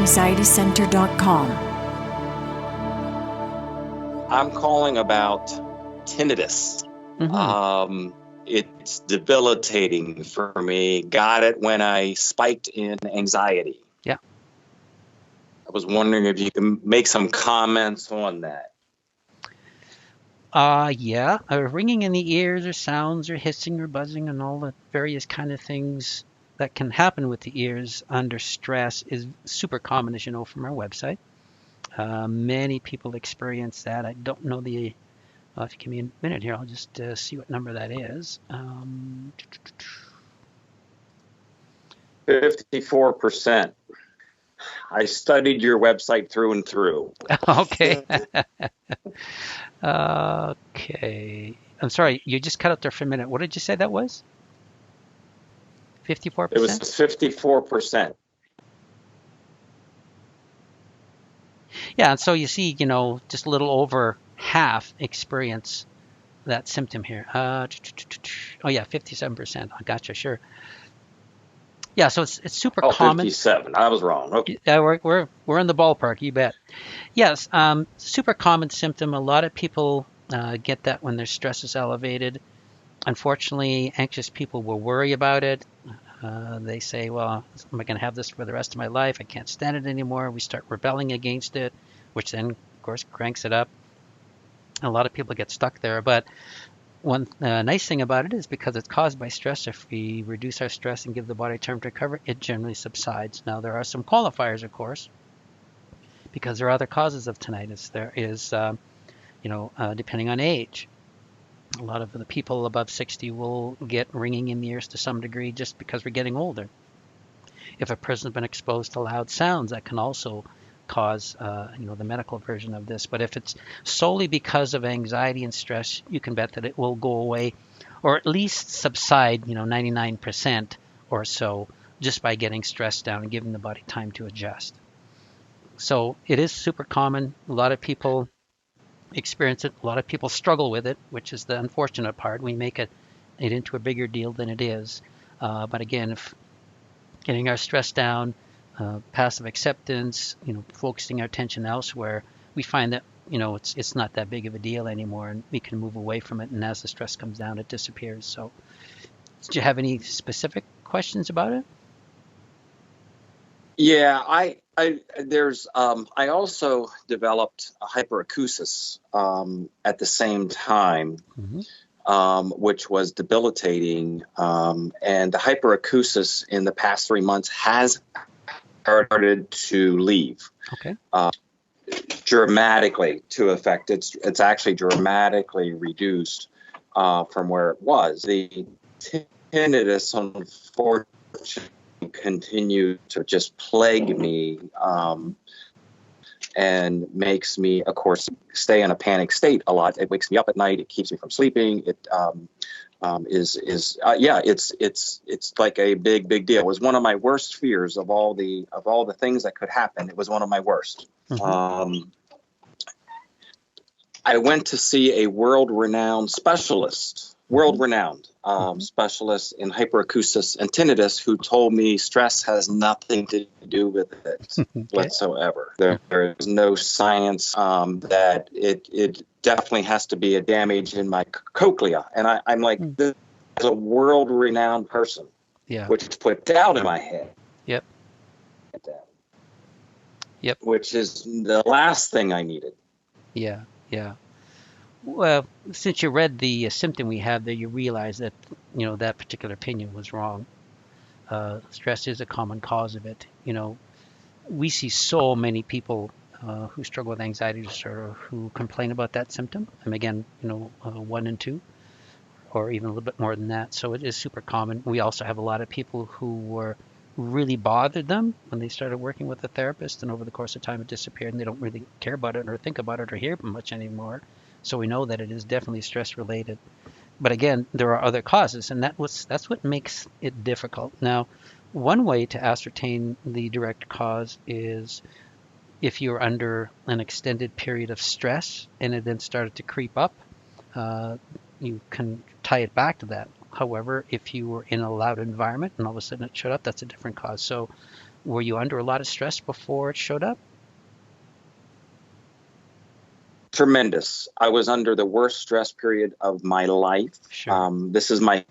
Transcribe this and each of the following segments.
anxietycenter.com. I'm calling about tinnitus. It's debilitating for me. Got it when I spiked in anxiety. Yeah. I was wondering if you can make some comments on that. Yeah, ringing in the ears or sounds or hissing or buzzing and all the various kind of things that can happen with the ears under stress is super common, as you know, from our website. Many people experience that. I don't know the, if you give me a minute here, I'll just see what number that is. 54%. I studied your website through and through. Okay. Okay. I'm sorry, you just cut out there for a minute. What did you say that was? 54%? It was 54%. Yeah, and so you see, just a little over half experience that symptom here. Oh yeah, 57%. I gotcha, sure. Yeah, so it's super common. 57. I was wrong. Okay. Yeah, we're in the ballpark, you bet. Yes, super common symptom. A lot of people get that when their stress is elevated. Unfortunately, anxious people will worry about it. They say, well, am I going to have this for the rest of my life? I can't stand it anymore. We start rebelling against it, which then, of course, cranks it up. A lot of people get stuck there. But one nice thing about it is because it's caused by stress, if we reduce our stress and give the body time to recover, it generally subsides. Now, there are some qualifiers, of course, because there are other causes of tinnitus. There is, depending on age. A lot of the people above 60 will get ringing in the ears to some degree just because we're getting older. If a person's been exposed to loud sounds, that can also cause, the medical version of this. But if it's solely because of anxiety and stress, you can bet that it will go away, or at least subside, 99% or so, just by getting stress down and giving the body time to adjust. So it is super common. A lot of people experience it. A lot of people struggle with it, which is the unfortunate part. We make it into a bigger deal than it is. But again, if getting our stress down, passive acceptance, focusing our attention elsewhere, we find that, it's not that big of a deal anymore, and we can move away from it. And as the stress comes down, it disappears. So do you have any specific questions about it? Yeah, I also developed a hyperacusis at the same time, which was debilitating. And the hyperacusis in the past 3 months has started to leave. Okay. Dramatically to affect. It's actually dramatically reduced from where it was. The tinnitus, unfortunately, continue to just plague me and makes me, of course, stay in a panic state a lot. It wakes me up at night. It keeps me from sleeping. It it's like a big deal. It was one of my worst fears of all the things that could happen. It was one of my worst. I went to see a world-renowned specialist in hyperacusis and tinnitus, who told me stress has nothing to do with it whatsoever. There is no science that it definitely has to be a damage in my cochlea. And I'm like, this is a world-renowned person, which put doubt in my head. Yep. Which is the last thing I needed. Yeah. Well, since you read the symptom we have there, you realize that, that particular opinion was wrong. Stress is a common cause of it. We see so many people who struggle with anxiety disorder who complain about that symptom. And again, 1 in 2, or even a little bit more than that. So it is super common. We also have a lot of people who were really bothered them when they started working with a therapist, and over the course of time it disappeared, and they don't really care about it or think about it or hear much anymore. So we know that it is definitely stress related. But again, there are other causes, and that's what makes it difficult. Now, one way to ascertain the direct cause is if you're under an extended period of stress and it then started to creep up, you can tie it back to that. However, if you were in a loud environment and all of a sudden it showed up, that's a different cause. So Were you under a lot of stress before it showed up? Tremendous. I was under the worst stress period of my life. Sure. This is my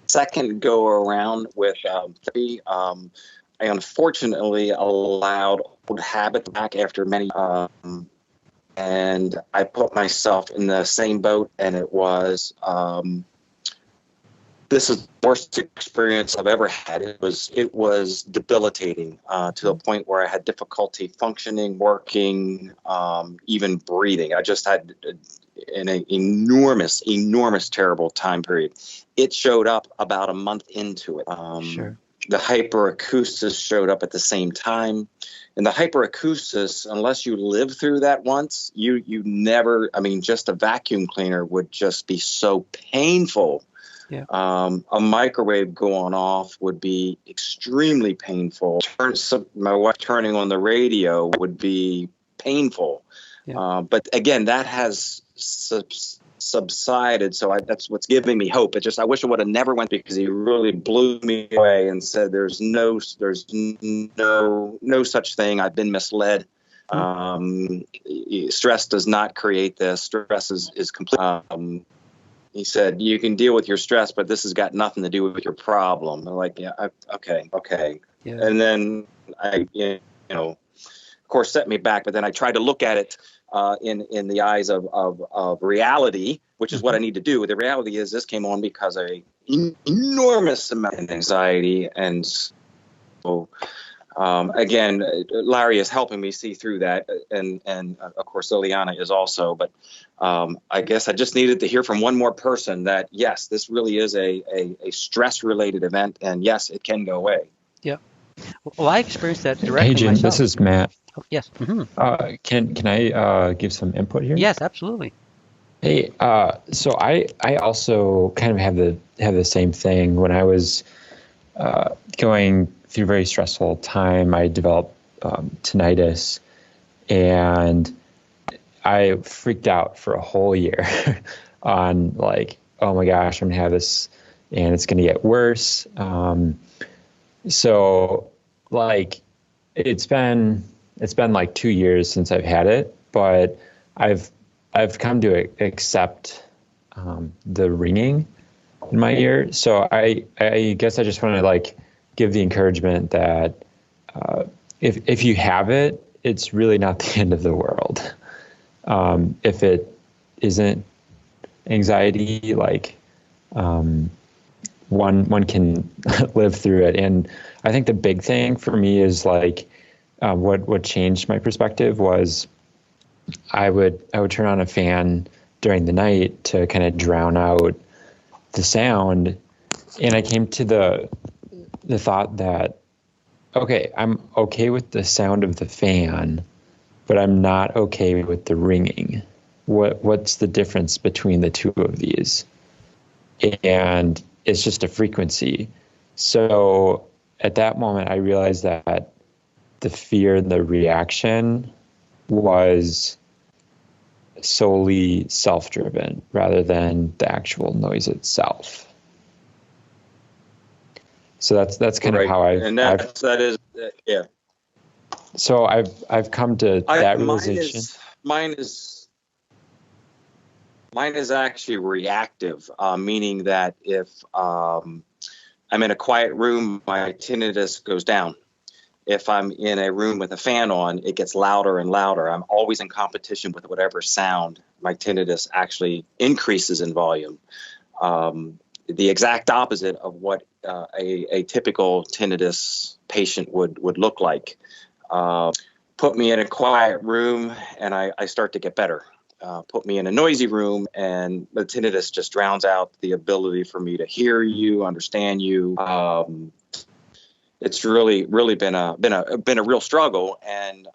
second go around with therapy. I unfortunately allowed old habits back after many, and I put myself in the same boat. And it was this is the worst experience I've ever had. It was debilitating to the point where I had difficulty functioning, working, even breathing. I just had an enormous, terrible time period. It showed up about a month into it. Sure. The hyperacusis showed up at the same time. And the hyperacusis, unless you live through that once, you never, I mean, just a vacuum cleaner would just be so painful. Yeah. A microwave going off would be extremely painful. My wife turning on the radio would be painful. Yeah. But again, that has subsided. So that's what's giving me hope. I wish it would have never went, because he really blew me away and said, there's no such thing. I've been misled. Stress does not create this. Stress is complete. He said, you can deal with your stress, but this has got nothing to do with your problem. I'm like, yeah, okay. Yeah. And then of course, set me back. But then I tried to look at it in the eyes of reality, which is what I need to do. The reality is this came on because of an enormous amount of anxiety. And so, again, Larry is helping me see through that. And of course, Liliana is also. But I guess I just needed to hear from one more person that, yes, this really is a stress-related event. And yes, it can go away. Yeah. Well, I experienced that directly. Hey, Jim, myself. This is Matt. Oh, yes. Mm-hmm. Can I give some input here? Yes, absolutely. Hey, so I also kind of have the same thing. When I was going through a very stressful time, I developed tinnitus, and I freaked out for a whole year on like, oh my gosh, I'm gonna have this, and it's gonna get worse. So like it's been like 2 years since I've had it, but I've come to accept the ringing in my ear. So I guess I just want to like give the encouragement that if you have it, it's really not the end of the world. If it isn't anxiety, like one can live through it. And I think the big thing for me is like what changed my perspective was I would turn on a fan during the night to kind of drown out the sound, and I came to the thought that, okay, I'm okay with the sound of the fan, but I'm not okay with the ringing. What's the difference between the two of these? And it's just a frequency. So at that moment, I realized that the fear and the reaction was solely self-driven rather than the actual noise itself. So that's kind of how that is. So I've come to that realization. Mine is actually reactive, meaning that if I'm in a quiet room, my tinnitus goes down. If I'm in a room with a fan on, it gets louder and louder. I'm always in competition with whatever sound. My tinnitus actually increases in volume. The exact opposite of what a typical tinnitus patient would look like. Put me in a quiet room and I start to get better. Put me in a noisy room and the tinnitus just drowns out the ability for me to hear you, understand you. It's really been a real struggle, and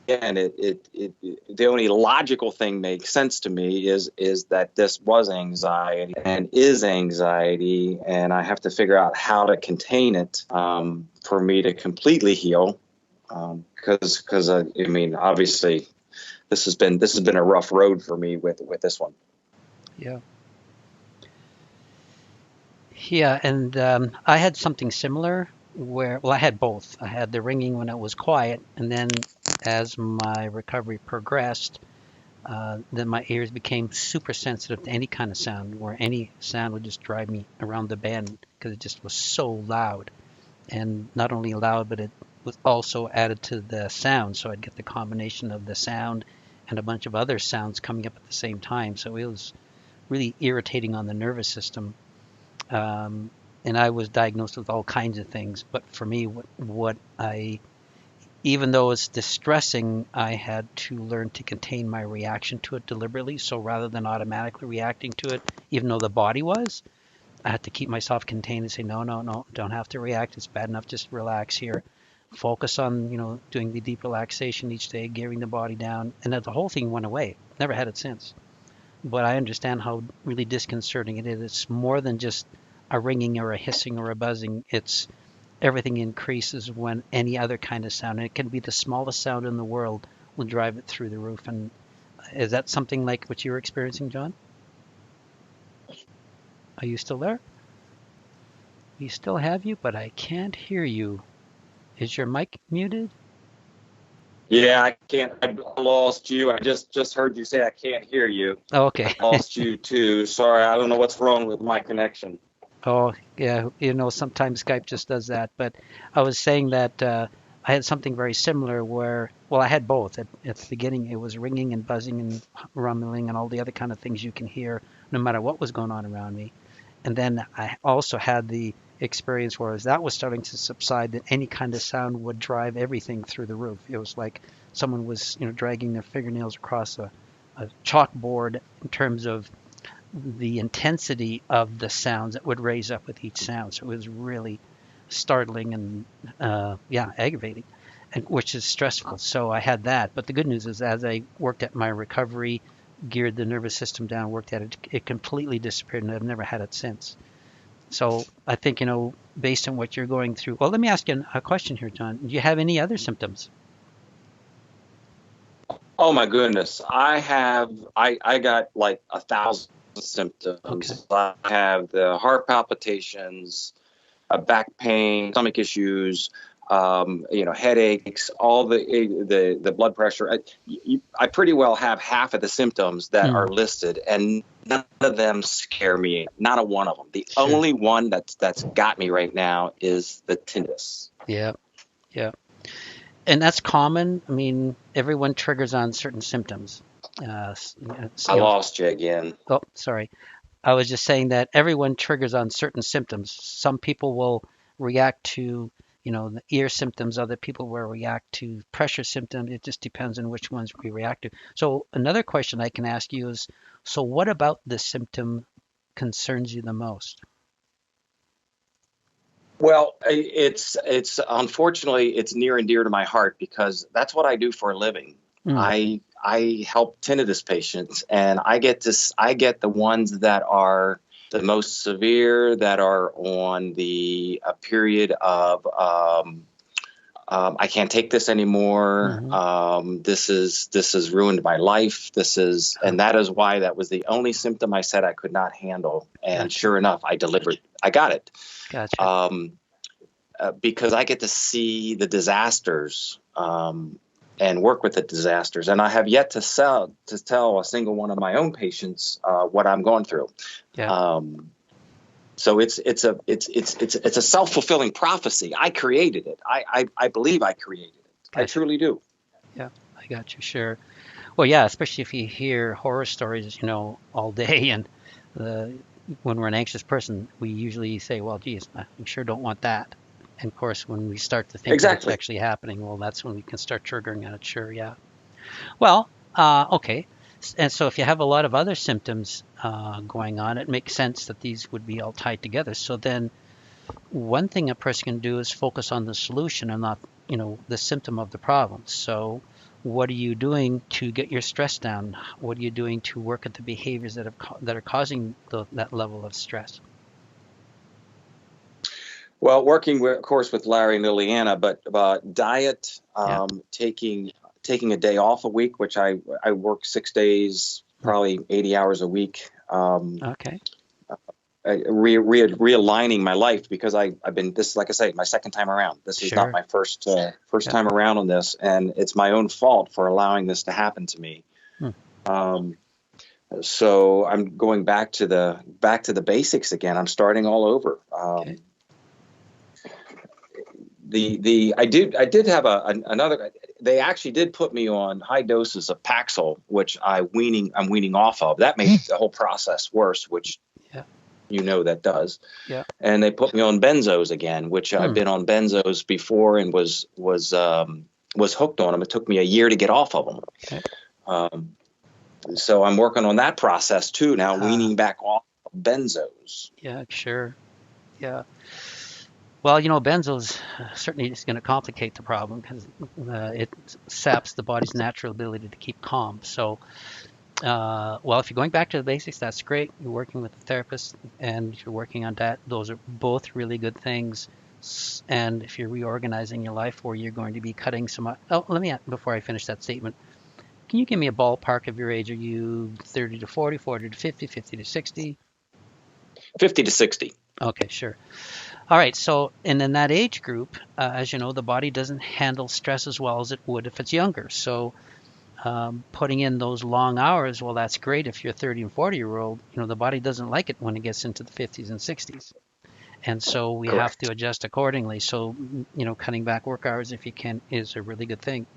again, the only logical thing makes sense to me is that this was anxiety and is anxiety, and I have to figure out how to contain it for me to completely heal. Because I mean, obviously, this has been a rough road for me with this one. Yeah. Yeah, and I had something similar well, I had both. I had the ringing when it was quiet, and then as my recovery progressed, then my ears became super sensitive to any kind of sound, where any sound would just drive me around the bend because it just was so loud. And not only loud, but it was also added to the sound. So I'd get the combination of the sound and a bunch of other sounds coming up at the same time. So it was really irritating on the nervous system. And I was diagnosed with all kinds of things. But for me, even though it's distressing, I had to learn to contain my reaction to it deliberately. So rather than automatically reacting to it, even though the body was, I had to keep myself contained and say, no, no, no, don't have to react. It's bad enough. Just relax here. Focus on, doing the deep relaxation each day, gearing the body down. And that the whole thing went away. Never had it since. But I understand how really disconcerting it is. It's more than just a ringing or a hissing or a buzzing. It's everything increases when any other kind of sound, and it can be the smallest sound in the world, will drive it through the roof. And is that something like what you're experiencing, John? Are you still there? We still have you, but I can't hear you. Is your mic muted? Yeah, I can't. I lost you. I just heard you say I can't hear you. Oh, okay. I lost you too. Sorry, I don't know what's wrong with my connection. Oh, yeah. Sometimes Skype just does that. But I was saying that I had something very similar where, well, I had both. At the beginning, it was ringing and buzzing and rumbling and all the other kind of things you can hear no matter what was going on around me. And then I also had the experience where as that was starting to subside, that any kind of sound would drive everything through the roof. It was like someone was, dragging their fingernails across a chalkboard in terms of the intensity of the sounds that would raise up with each sound. So it was really startling and aggravating, and which is stressful. So I had that. But the good news is, as I worked at my recovery, geared the nervous system down, worked at it, it completely disappeared, and I've never had it since. So I think, based on what you're going through. Well, let me ask you a question here, John. Do you have any other symptoms? Oh my goodness, I got like 1,000 symptoms. Okay. I have the heart palpitations, back pain, stomach issues, headaches, all the blood pressure. I pretty well have half of the symptoms that are listed, and none of them scare me. Not a one of them. The only one that's got me right now is the tinnitus. Yeah, yeah. And that's common. I mean, everyone triggers on certain symptoms. I lost you again. Oh, sorry. I was just saying that everyone triggers on certain symptoms. Some people will react to, the ear symptoms. Other people will react to pressure symptoms. It just depends on which ones we react to. So another question I can ask you is, so what about this symptom concerns you the most? Well, it's unfortunately it's near and dear to my heart because that's what I do for a living. I help tinnitus patients, and I get the ones that are the most severe, that are on the period of I can't take this anymore. This is ruined my life. And that is why that was the only symptom I said I could not handle. And sure enough, I delivered. I got it. Gotcha. Because I get to see the disasters and work with the disasters, and I have yet to tell a single one of my own patients what I'm going through. Yeah. So it's a self-fulfilling prophecy. I created it. I believe I created it. Gotcha. I truly do. Yeah, I got you. Sure. Well, yeah, especially if you hear horror stories, all day, and when we're an anxious person, we usually say, well, geez, I sure don't want that. And of course, when we start to think that it's actually happening, well, that's when we can start triggering on it. Sure, yeah. Well, okay. And so if you have a lot of other symptoms going on, it makes sense that these would be all tied together. So then one thing a person can do is focus on the solution and not, the symptom of the problem. So what are you doing to get your stress down? What are you doing to work at the behaviors that are causing that level of stress? Well, working, of course, with Larry and Liliana, but diet, taking a day off a week, which I work 6 days, probably 80 hours a week. Okay. realigning my life, because I've been, this, like I say, my second time around. This is not Sure. my first time around on this, and it's my own fault for allowing this to happen to me. So I'm going back to the basics again. I'm starting all over. Okay. I did have another. They actually did put me on high doses of Paxil, which I'm weaning off of. That made the whole process worse, which that does. Yeah. And they put me on benzos again, which I've been on benzos before and was hooked on them. It took me a year to get off of them. Okay. So I'm working on that process too now, weaning back off of benzos. Yeah, sure. Yeah. Well, benzos certainly is going to complicate the problem, because it saps the body's natural ability to keep calm. So, well, if you're going back to the basics, that's great. You're working with a therapist and you're working on that. Those are both really good things. And if you're reorganizing your life, or you're going to be cutting some... Oh, before I finish that statement, can you give me a ballpark of your age? Are you 30 to 40, 40 to 50, 50 to 60? 50 to 60. Okay, sure. All right, so and in that age group, as you know, the body doesn't handle stress as well as it would if it's younger. So putting in those long hours, well, that's great if you're 30 and 40-year-old. The body doesn't like it when it gets into the 50s and 60s. And so we have to adjust accordingly. So, cutting back work hours if you can is a really good thing.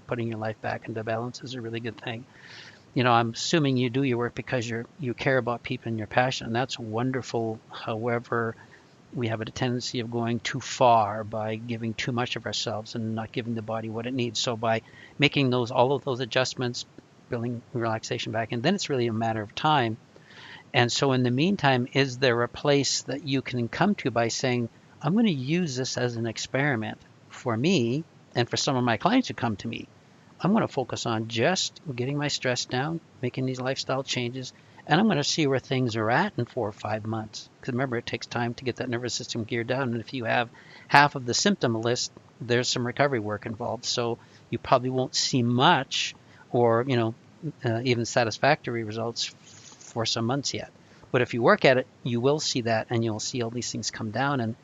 Putting your life back into balance is a really good thing. I'm assuming you do your work because you care about people and you're passionate, and that's wonderful. However, we have a tendency of going too far by giving too much of ourselves and not giving the body what it needs. So by making all of those adjustments, building relaxation back, and then it's really a matter of time. And so in the meantime, is there a place that you can come to by saying, I'm going to use this as an experiment for me and for some of my clients who come to me. I'm going to focus on just getting my stress down, making these lifestyle changes, and I'm going to see where things are at in 4 or 5 months. Because remember, it takes time to get that nervous system geared down. And if you have half of the symptom list, there's some recovery work involved. So you probably won't see much or, even satisfactory results for some months yet. But if you work at it, you will see that, and you'll see all these things come down. And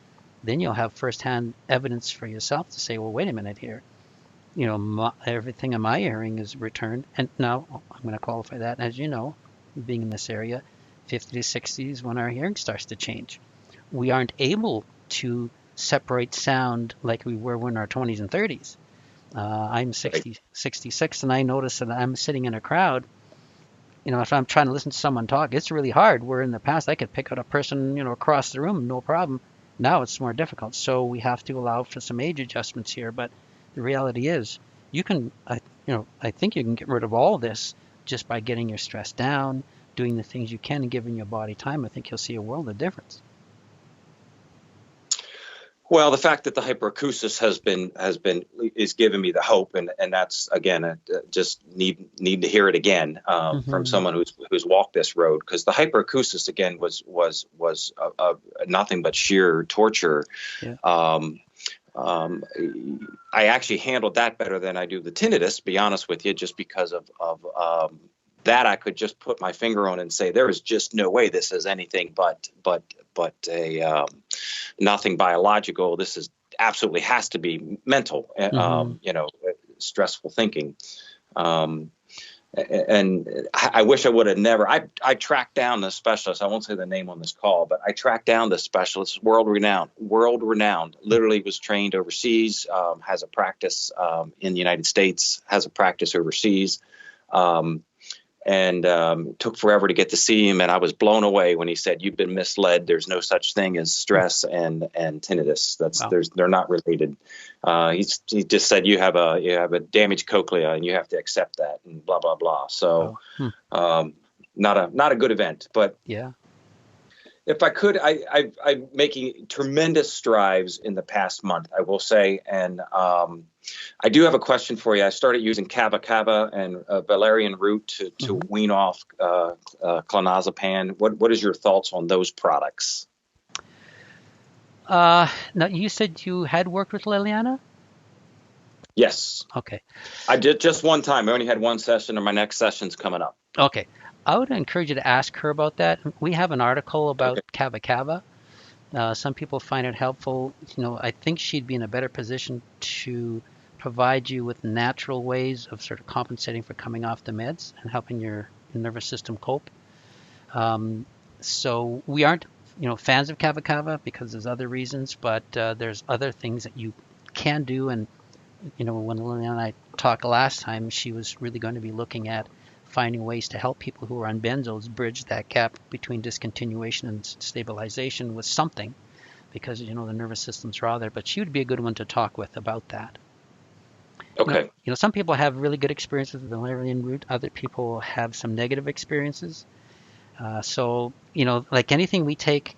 then you'll have firsthand evidence for yourself to say, well, wait a minute here. Everything in my hearing is returned. And now I'm going to qualify that, as you know, being in this area, 50 to 60 is when our hearing starts to change. We aren't able to separate sound like we were when our 20s and 30s. I'm 66, and I notice that I'm sitting in a crowd. If I'm trying to listen to someone talk, it's really hard. Where in the past I could pick out a person, across the room, no problem. Now it's more difficult. So we have to allow for some age adjustments here. But the reality is, you can, I think you can get rid of all this just by getting your stress down, doing the things you can, and giving your body time. I think you'll see a world of difference. Well, the fact that the hyperacusis is giving me the hope, and that's again just need to hear it again from someone who's walked this road, because the hyperacusis again was nothing but sheer torture. Yeah. I actually handled that better than I do the tinnitus, to be honest with you, just because of that I could just put my finger on and say there is just no way this is anything but a nothing biological. This is absolutely has to be mental, stressful thinking. And I wish I would have never. I tracked down the specialist. I won't say the name on this call, but I tracked down the specialist, world renowned. Literally was trained overseas, has a practice in the United States, has a practice overseas. And it took forever to get to see him, and I was blown away when he said, "You've been misled. There's no such thing as stress and tinnitus. They're not related." He just said you have a damaged cochlea, and you have to accept that, and blah blah blah. So, not a good event. But yeah. If I could, I'm making tremendous strides in the past month, I will say. And I do have a question for you. I started using kava and valerian root to wean off clonazepam. What is your thoughts on those products? Now, you said you had worked with Liliana? Yes. Okay. I did just one time. I only had one session, and my next session's coming up. Okay. I would encourage you to ask her about that. We have an article about Okay. kava kava. Some people find it helpful. I think she'd be in a better position to provide you with natural ways of sort of compensating for coming off the meds and helping your nervous system cope. So we aren't, fans of kava kava because there's other reasons, but there's other things that you can do. And when Lillian and I talked last time, she was really going to be looking at finding ways to help people who are on benzos bridge that gap between discontinuation and stabilization with something, because the nervous systems are all there. But she would be a good one to talk with about that. Okay. Some people have really good experiences with the valerian root. Other people have some negative experiences. So like anything we take,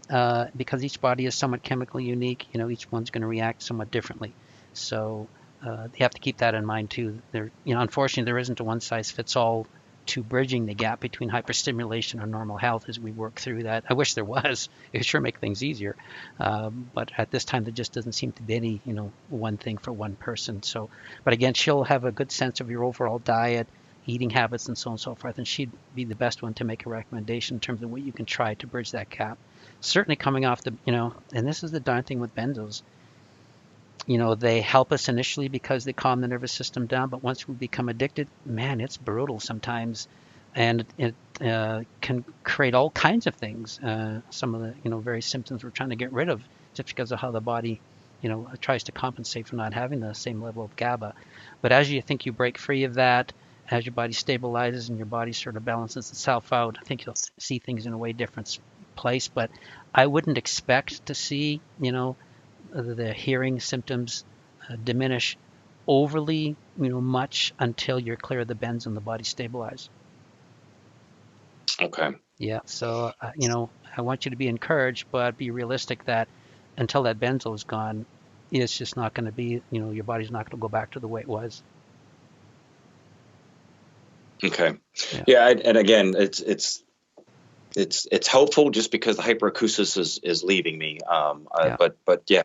because each body is somewhat chemically unique, each one's going to react somewhat differently. So you have to keep that in mind too. Unfortunately, there isn't a one-size-fits-all to bridging the gap between hyperstimulation and normal health as we work through that. I wish there was. It would sure make things easier. But at this time, there just doesn't seem to be any, one thing for one person. So, but again, she'll have a good sense of your overall diet, eating habits, and so on and so forth. And she'd be the best one to make a recommendation in terms of what you can try to bridge that gap. Certainly coming off the, and this is the darn thing with benzos. They help us initially because they calm the nervous system down, but once we become addicted, man, it's brutal sometimes, and it can create all kinds of things. Some of the very symptoms we're trying to get rid of just because of how the body tries to compensate for not having the same level of GABA. But as you think you break free of that, as your body stabilizes and your body sort of balances itself out, I think you'll see things in a way different place. But I wouldn't expect to see the hearing symptoms diminish overly much until you're clear of the bends and the body stabilize. Okay. Yeah. So I want you to be encouraged, but be realistic that until that benzo is gone, it's just not going to be, your body's not going to go back to the way it was. Okay. Yeah. And again, it's hopeful just because the hyperacusis is leaving me. But yeah,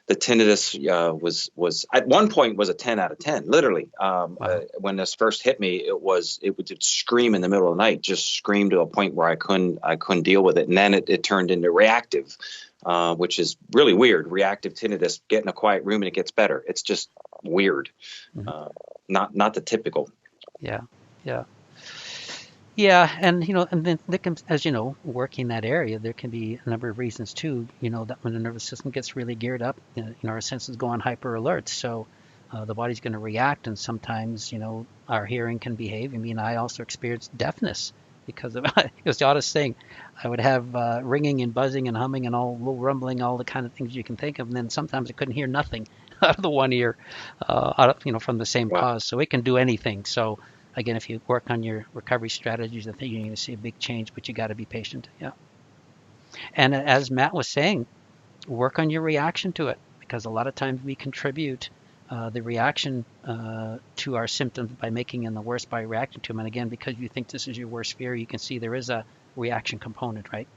the tinnitus was at one point was a 10 out of 10, literally. Wow. When this first hit me, it would scream in the middle of the night, just scream to a point where I couldn't deal with it. And then it turned into reactive, which is really weird. Reactive tinnitus, get in a quiet room and it gets better. It's just weird. Mm-hmm. Not the typical. Yeah. Yeah. Yeah, and and then there can, as working that area, there can be a number of reasons too. That when the nervous system gets really geared up, our senses go on hyper alert, so the body's going to react, and sometimes our hearing can behave. I mean, I also experienced deafness because of it was the oddest thing. I would have ringing and buzzing and humming and all little rumbling, all the kind of things you can think of, and then sometimes I couldn't hear nothing out of the one ear, from the same cause. So it can do anything. So. Again, if you work on your recovery strategies, I think you're going to see a big change, but you got to be patient. Yeah. And as Matt was saying, work on your reaction to it, because a lot of times we contribute the reaction to our symptoms by making them the worst by reacting to them. And again, because you think this is your worst fear, you can see there is a reaction component, right?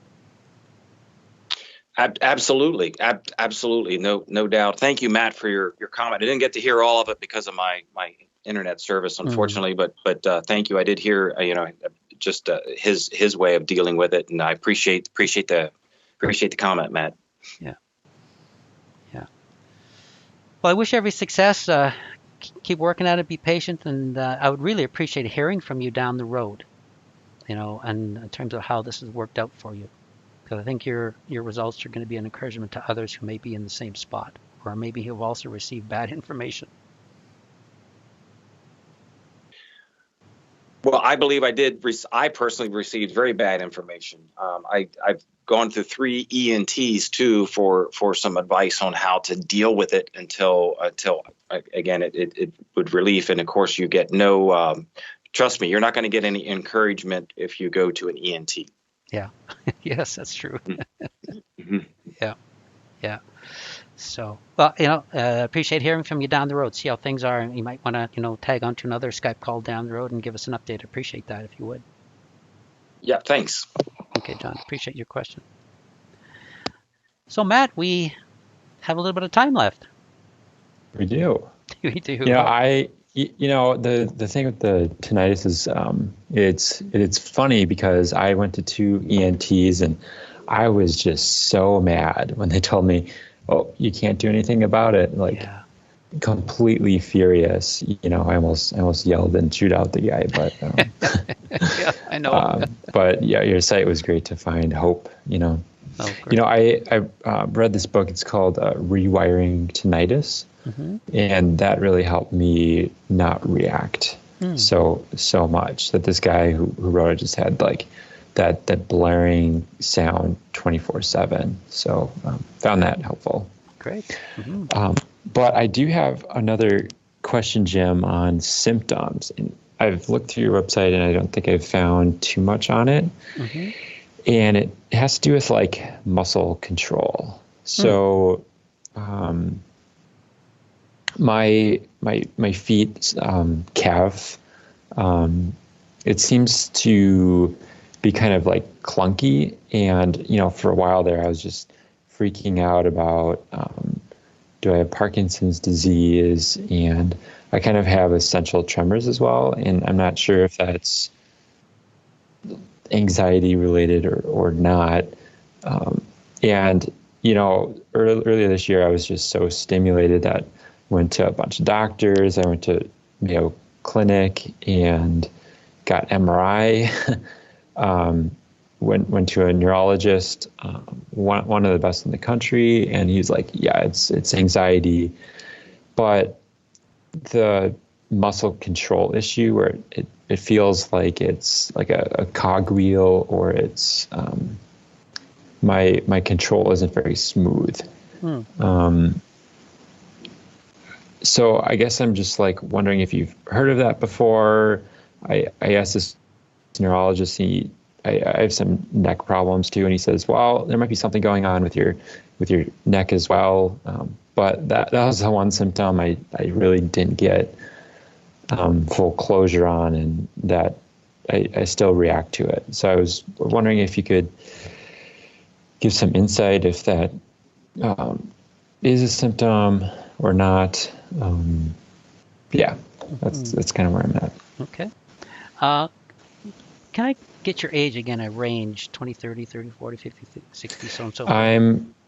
Absolutely. Absolutely. No doubt. Thank you, Matt, for your comment. I didn't get to hear all of it because of my internet service, unfortunately, but thank you. I did hear, just his way of dealing with it. And I appreciate the comment, Matt. Yeah. Yeah. Well, I wish every success. Keep working at it, be patient. And I would really appreciate hearing from you down the road, and in terms of how this has worked out for you. Because I think your results are going to be an encouragement to others who may be in the same spot, or maybe who have also received bad information. Well, I believe I did. I personally received very bad information. I've gone through 3 ENTs too for some advice on how to deal with it until again it would relief. And of course, you get no. Trust me, you're not going to get any encouragement if you go to an ENT. Yeah. Yes, that's true. Mm-hmm. Yeah. So, well, appreciate hearing from you down the road. See how things are. And you might want to, tag on to another Skype call down the road and give us an update. Appreciate that if you would. Yeah, thanks. Okay, John, appreciate your question. So, Matt, we have a little bit of time left. We do. We do. I The thing with the tinnitus is it's funny because I went to 2 ENTs and I was just so mad when they told me, "Oh, you can't do anything about it." Like, Yeah. completely furious. I almost yelled and chewed out the guy, but Yeah, I know. but yeah, your site was great to find hope. Oh, great. I read this book. It's called Rewiring Tinnitus, Mm-hmm. and that really helped me not react so much. That this guy who wrote it just had like that blaring sound 24/7. So found that helpful. Great. Mm-hmm. But I do have another question, Jim, on symptoms. And I've looked through your website and I don't think I've found too much on it. Mm-hmm. And it has to do with like muscle control. So my feet, calf, it seems to be kind of like clunky. And, for a while there, I was just freaking out about, do I have Parkinson's disease? And I kind of have essential tremors as well. And I'm not sure if that's anxiety related or not. And, earlier this year, I was just so stimulated that went to a bunch of doctors. I went to Mayo Clinic and got MRI. Went to a neurologist, one of the best in the country, and he's like, yeah, it's anxiety, but the muscle control issue where it feels like it's like a cogwheel, or it's my control isn't very smooth. So I guess I'm just like wondering if you've heard of that before. I asked this neurologist, I have some neck problems too, and he says, well, there might be something going on with your neck as well. But that was the one symptom I really didn't get full closure on, and that I still react to it. So I was wondering if you could give some insight if that is a symptom or not. That's kind of where I'm at. Okay. Can I get your age again? A range: 20, 30, 30, 40, 50, 60, so and so forth.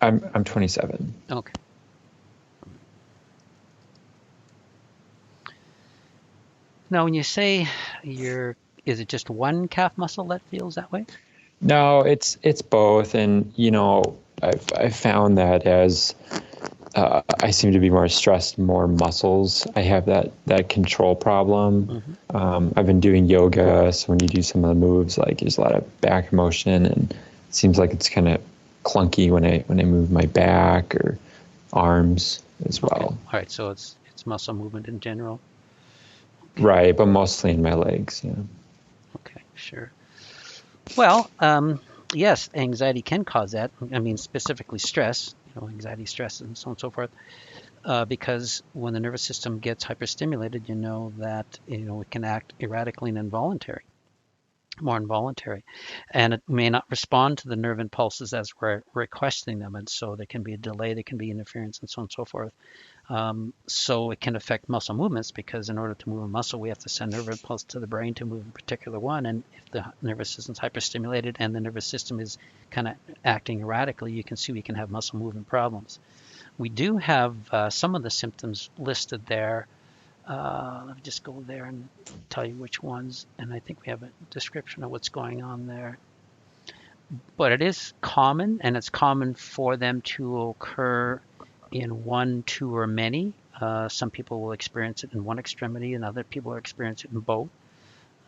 I'm 27. Okay. Now, when you say is it just one calf muscle that feels that way? No, it's both, and I've found that as I seem to be more stressed, more muscles. I have that control problem. I've been doing yoga, so when you do some of the moves, like there's a lot of back motion, and it seems like it's kind of clunky when I move my back or arms as well. Okay. All right, so it's muscle movement in general. Okay. Right, but mostly in my legs. Yeah. Okay, sure. Well, yes, anxiety can cause that. I mean, specifically stress. Anxiety, stress, and so on and so forth. Because when the nervous system gets hyperstimulated, that it can act erratically and more involuntary, and it may not respond to the nerve impulses as we're requesting them, and so there can be a delay, there can be interference, and so on and so forth. So it can affect muscle movements, because in order to move a muscle, we have to send nerve impulse to the brain to move a particular one. And if the nervous system's hyperstimulated and the nervous system is kind of acting erratically, you can see we can have muscle movement problems. We do have some of the symptoms listed there. Let me just go there and tell you which ones. And I think we have a description of what's going on there. But it is common, and it's common for them to occur in one, two, or many. Some people will experience it in one extremity, and other people will experience it in both.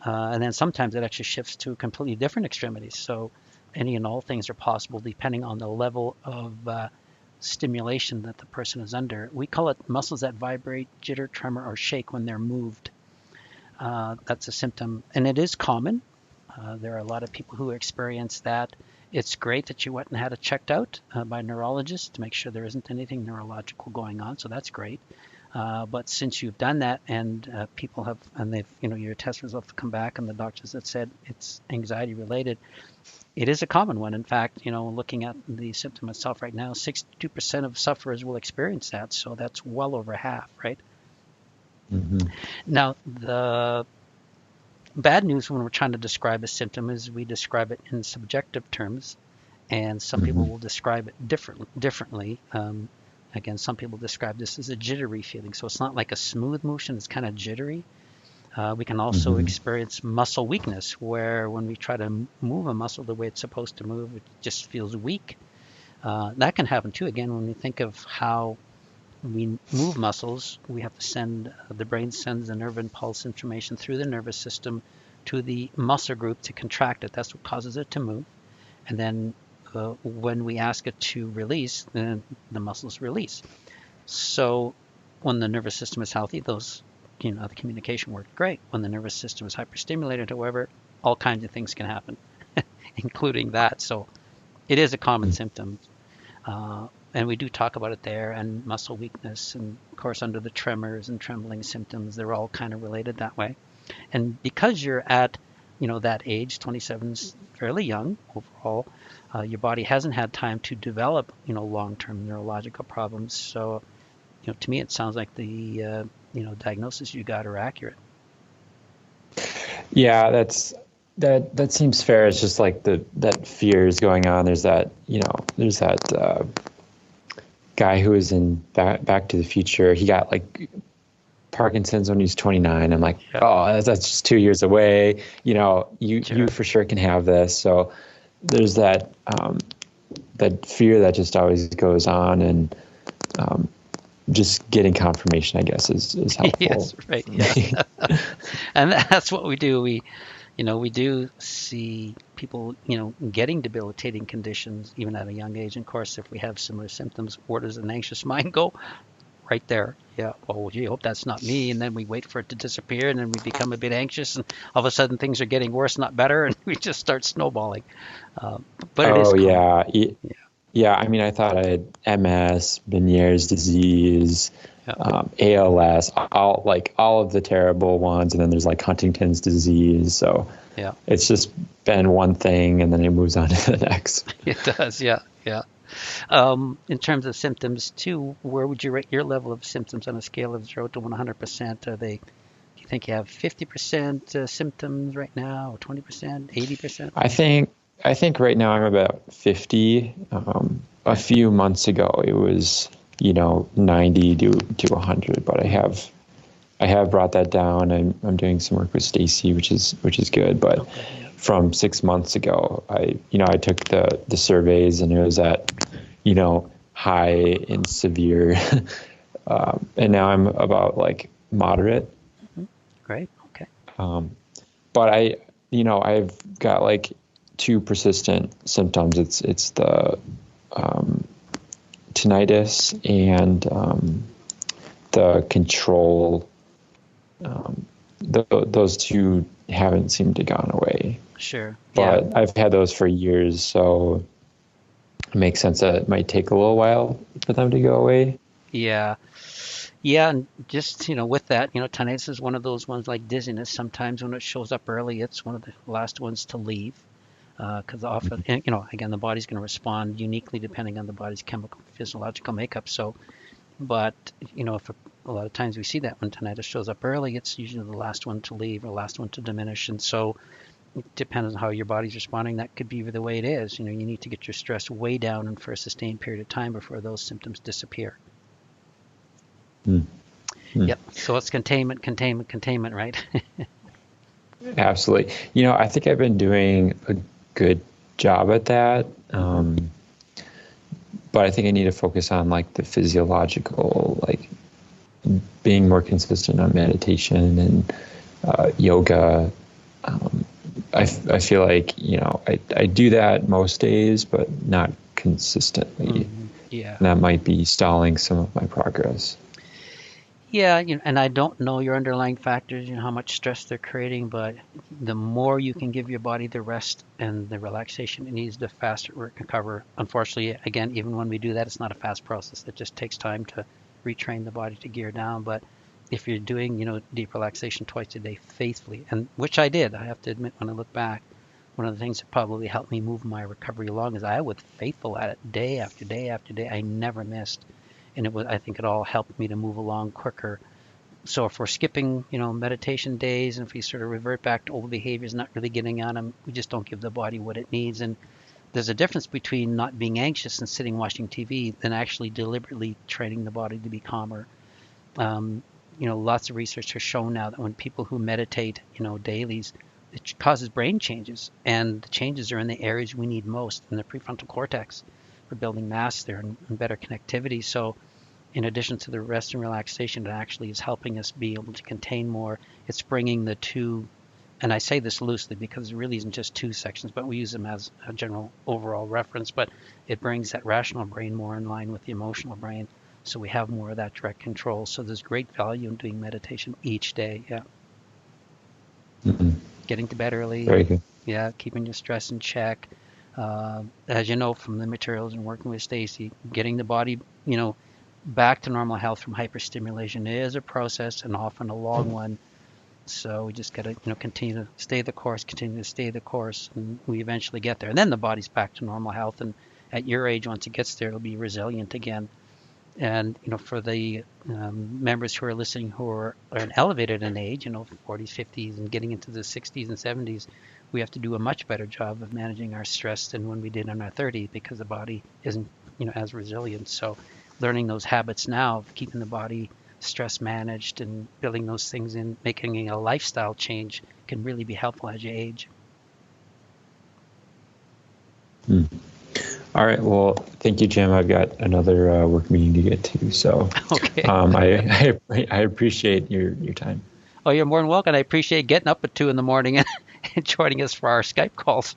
And then sometimes it actually shifts to completely different extremities. So any and all things are possible depending on the level of stimulation that the person is under. We call it muscles that vibrate, jitter, tremor, or shake when they're moved. That's a symptom, and it is common. There are a lot of people who experience that. It's great that you went and had it checked out by a neurologist to make sure there isn't anything neurological going on. So that's great. But since you've done that, and people have, and they've, your test results have come back, and the doctors have said it's anxiety related, it is a common one. In fact, looking at the symptom itself right now, 62% of sufferers will experience that. So that's well over half, right? Hmm. Now, the bad news when we're trying to describe a symptom is we describe it in subjective terms, and some people Hmm. will describe it differently. Again, some people describe this as a jittery feeling, so it's not like a smooth motion; it's kind of jittery. We can also Hmm. experience muscle weakness, where when we try to move a muscle the way it's supposed to move, it just feels weak. That can happen too. Again, when we think of how we move muscles, we have to send, the brain sends the nerve impulse information through the nervous system to the muscle group to contract it. That's what causes it to move. And then when we ask it to release, then the muscles release. So when the nervous system is healthy, the communication worked great. When the nervous system is hyperstimulated, however, all kinds of things can happen, including that. So it is a common symptom. And we do talk about it there, and muscle weakness, and of course under the tremors and trembling symptoms, they're all kind of related that way. And because you're at, that age, 27 is fairly young overall, your body hasn't had time to develop, long-term neurological problems. So, to me, it sounds like the, diagnosis you got are accurate. Yeah, that seems fair. It's just like that fear is going on. There's that, there's that guy who was in Back to the Future. He got like Parkinson's when he's 29. I'm like, Yeah. oh, that's just 2 years away. You Sure. for sure can have this. So there's that that fear that just always goes on, and just getting confirmation, I guess, is helpful. Yes, right. Yeah. And that's what we do. We do see people, getting debilitating conditions even at a young age. And of course, if we have similar symptoms, where does an anxious mind go? Right there. Yeah. Oh, gee, hope that's not me. And then we wait for it to disappear, and then we become a bit anxious, and all of a sudden things are getting worse, not better, and we just start snowballing. But it is Oh common. yeah. Yeah. Yeah, I mean, I thought I had MS, Meniere's disease, Yeah. ALS, all of the terrible ones, and then there's like Huntington's disease. So Yeah. it's just been one thing, and then it moves on to the next. It does. Yeah. Yeah. In terms of symptoms too, where would you rate your level of symptoms on a scale of 0 to 100%? Do you think you have 50% symptoms right now, or 20%, 80%? I think right now I'm about 50. A few months ago it was 90 to 100, but I have brought that down. I'm doing some work with Stacy, which is good. But Okay. Yeah. from 6 months ago, I took the surveys, and it was at high and severe, and now I'm about like moderate. Great. Okay. But I've got like two persistent symptoms. It's the tinnitus and the control. Those two haven't seemed to gone away. Sure. But Yeah. I've had those for years, so it makes sense that it might take a little while for them to go away. Yeah. Yeah. And just, with that, tinnitus is one of those ones like dizziness. Sometimes when it shows up early, it's one of the last ones to leave. Because often, again, the body's going to respond uniquely depending on the body's chemical, physiological makeup. So, but, if a lot of times we see that when tinnitus shows up early, it's usually the last one to leave or last one to diminish. And so it depends on how your body's responding. That could be the way it is. You need to get your stress way down and for a sustained period of time before those symptoms disappear. Mm. Mm. Yep. So it's containment, containment, containment, right? Absolutely. I think I've been doing a good job at that. But I think I need to focus on like the physiological, like being more consistent on meditation and yoga. I feel like, I do that most days, but not consistently. Yeah. And that might be stalling some of my progress. Yeah, and I don't know your underlying factors, how much stress they're creating, but the more you can give your body the rest and the relaxation it needs, the faster it will recover. Unfortunately, again, even when we do that, it's not a fast process. It just takes time to retrain the body to gear down. But if you're doing, deep relaxation twice a day faithfully, and which I did, I have to admit, when I look back, one of the things that probably helped me move my recovery along is I was faithful at it day after day after day. I never missed. And I think it all helped me to move along quicker So if we're skipping, meditation days, and if we sort of revert back to old behaviors, not really getting on them, we just don't give the body what it needs. And there's a difference between not being anxious and sitting watching TV than actually deliberately training the body to be calmer. Lots of research has shown now that when people who meditate, dailies, it causes brain changes, and the changes are in the areas we need most, in the prefrontal cortex. We're building mass there and better connectivity. So in addition to the rest and relaxation, it actually is helping us be able to contain more. It's bringing the two, and I say this loosely because it really isn't just two sections, but we use them as a general overall reference, but it brings that rational brain more in line with the emotional brain. So we have more of that direct control. So there's great value in doing meditation each day. Yeah. Mm-hmm. Getting to bed early. Very good. Yeah. Keeping your stress in check. As you know from the materials and working with Stacy, getting the body, back to normal health from hyperstimulation is a process, and often a long one. So we just got to, continue to stay the course, and we eventually get there. And then the body's back to normal health. And at your age, once it gets there, it'll be resilient again. And, for the members who are listening who are elevated in age, 40s, 50s, and getting into the 60s and 70s, we have to do a much better job of managing our stress than when we did in our 30s, because the body isn't, as resilient. So learning those habits now of keeping the body stress managed and building those things in, making a lifestyle change, can really be helpful as you age. All right. Well, thank you, Jim. I've got another work meeting to get to. So okay. I appreciate your time. Oh, you're more than welcome. I appreciate getting up at 2 a.m. and joining us for our Skype calls.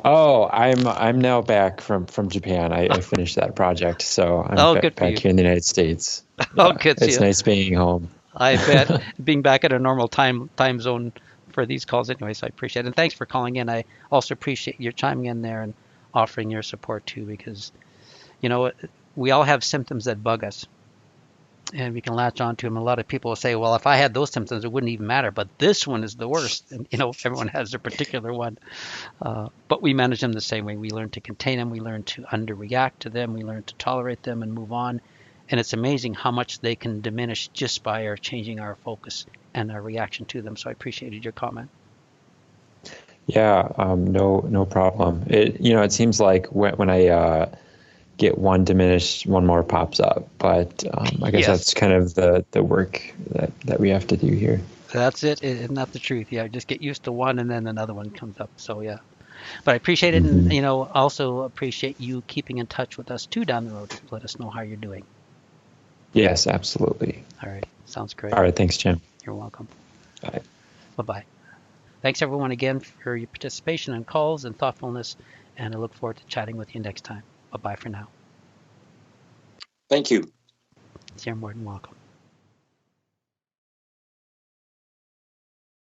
Oh, I'm now back from Japan. I finished that project, so I'm back here in the United States. Oh, good. It's nice being home. I bet. Being back at a normal time zone for these calls anyway, so I appreciate it. And thanks for calling in. I also appreciate your chiming in there and offering your support too, because we all have symptoms that bug us, and we can latch on to them. A lot of people will say, well, if I had those symptoms, it wouldn't even matter, but this one is the worst. And everyone has their particular one, but we manage them the same way. We learn to contain them, we learn to underreact to them, we learn to tolerate them and move on. And it's amazing how much they can diminish just by our changing our focus and our reaction to them. So I appreciated your comment. Yeah, no problem. It seems like when I get one diminished, one more pops up. But I guess that's kind of the work that we have to do here. That's it. Isn't that the truth? Yeah, just get used to one, and then another one comes up. So yeah, but I appreciate it, and also appreciate you keeping in touch with us too down the road to let us know how you're doing. Yes, absolutely. All right, sounds great. All right, thanks, Jim. You're welcome. Bye. Bye-bye. Thanks, everyone, again for your participation and calls and thoughtfulness, and I look forward to chatting with you next time. Bye-bye for now. Thank you. You're more than welcome.